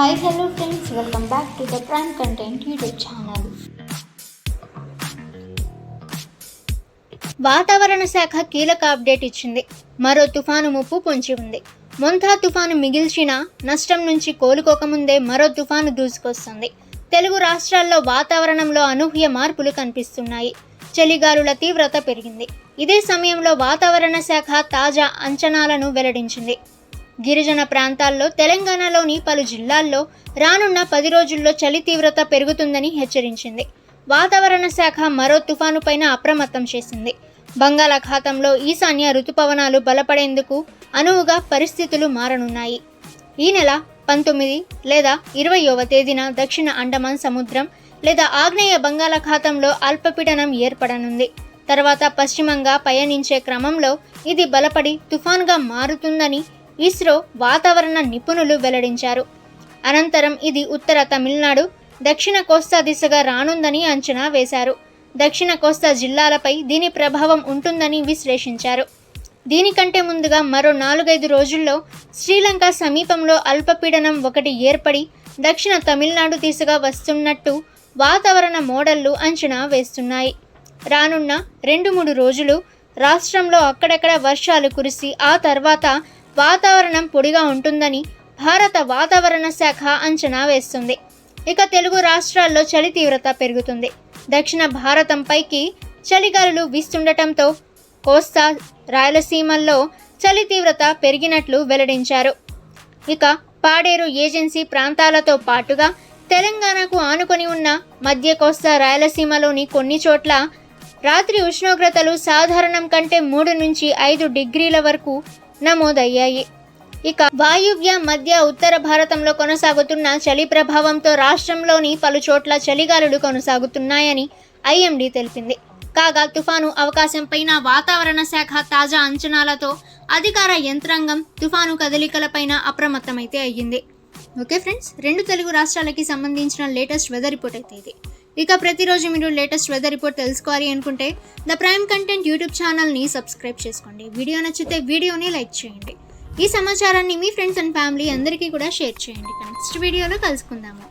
Hi, hello friends, welcome back to the Prime Content YouTube channel. వాతావరణ శాఖ కీలక update ఇచ్చింది. మరో తుఫాను ముప్పు పొంచి ఉంది. మొంతా తుఫాను మిగిల్చిన నష్టం నుంచి కోలుకోకముందే మరో తుఫాను దూసుకొస్తుంది. తెలుగు రాష్ట్రాల్లో వాతావరణంలో అనూహ్య మార్పులు కనిపిస్తున్నాయి. చలిగాలుల తీవ్రత పెరిగింది. ఇదే సమయంలో వాతావరణ శాఖ తాజా అంచనాలను వెల్లడించింది. గిరిజన ప్రాంతాల్లో తెలంగాణలోని పలు జిల్లాల్లో రానున్న 10 రోజుల్లో చలి తీవ్రత పెరుగుతుందని హెచ్చరించింది. వాతావరణ శాఖ మరో తుఫాను పైన అప్రమత్తం చేసింది. బంగాళాఖాతంలో ఈశాన్య రుతుపవనాలు బలపడేందుకు అనువుగా పరిస్థితులు మారనున్నాయి. ఈ నెల 19 లేదా 20వ తేదీన దక్షిణ అండమాన్ సముద్రం లేదా ఆగ్నేయ బంగాళాఖాతంలో అల్పపీడనం ఏర్పడనుంది. తర్వాత పశ్చిమంగా పయనించే క్రమంలో ఇది బలపడి తుఫాన్గా మారుతుందని ఇస్రో వాతావరణ నిపుణులు వెల్లడించారు. అనంతరం ఇది ఉత్తర తమిళనాడు, దక్షిణ కోస్తా దిశగా రానుందని అంచనా వేశారు. దక్షిణ కోస్తా జిల్లాలపై దీని ప్రభావం ఉంటుందని విశ్లేషించారు. దీనికంటే ముందుగా మరో 4-5 రోజుల్లో శ్రీలంక సమీపంలో అల్పపీడనం ఒకటి ఏర్పడి దక్షిణ తమిళనాడు దిశగా వస్తున్నట్టు వాతావరణ మోడళ్లు అంచనా వేస్తున్నాయి. రానున్న 2-3 రోజులు రాష్ట్రంలో అక్కడక్కడ వర్షాలు కురిసి ఆ తర్వాత వాతావరణం పొడిగా ఉంటుందని భారత వాతావరణ శాఖ అంచనా వేస్తుంది. ఇక తెలుగు రాష్ట్రాల్లో చలి తీవ్రత పెరుగుతుంది. దక్షిణ భారతంపైకి చలిగాలులు వీస్తుండటంతో కోస్తా, రాయలసీమల్లో చలి తీవ్రత పెరిగినట్లు వెల్లడించారు. ఇక పాడేరు ఏజెన్సీ ప్రాంతాలతో పాటుగా తెలంగాణకు ఆనుకొని ఉన్న మధ్య కోస్తా, రాయలసీమలోని కొన్ని చోట్ల రాత్రి ఉష్ణోగ్రతలు సాధారణం కంటే 3 నుంచి 5 డిగ్రీల వరకు నమోదయ్యాయి. ఇక వాయువ్య మధ్య ఉత్తర భారతంలో కొనసాగుతున్న చలి ప్రభావంతో రాష్ట్రంలోని పలు చోట్ల చలిగాలులు కొనసాగుతున్నాయని ఐఎండీ తెలిపింది. కాగా తుఫాను అవకాశం పైన వాతావరణ శాఖ తాజా అంచనాలతో అధికార యంత్రాంగం తుఫాను కదలికలపైన అప్రమత్తమైతే అయ్యింది. ఓకే ఫ్రెండ్స్, 2 తెలుగు రాష్ట్రాలకి సంబంధించిన లేటెస్ట్ వెదర్ రిపోర్ట్ అయితే ఇది. ఇక ప్రతిరోజు మీరు లేటెస్ట్ వెదర్ రిపోర్ట్ తెలుసుకోవాలి అనుకుంటే ద ప్రైమ్ కంటెంట్ యూట్యూబ్ ఛానల్ని సబ్స్క్రైబ్ చేసుకోండి. వీడియో నచ్చితే వీడియోని లైక్ చేయండి. ఈ సమాచారాన్ని మీ ఫ్రెండ్స్ అండ్ ఫ్యామిలీ అందరికీ కూడా షేర్ చేయండి. నెక్స్ట్ వీడియోలో కలుసుకుందాము.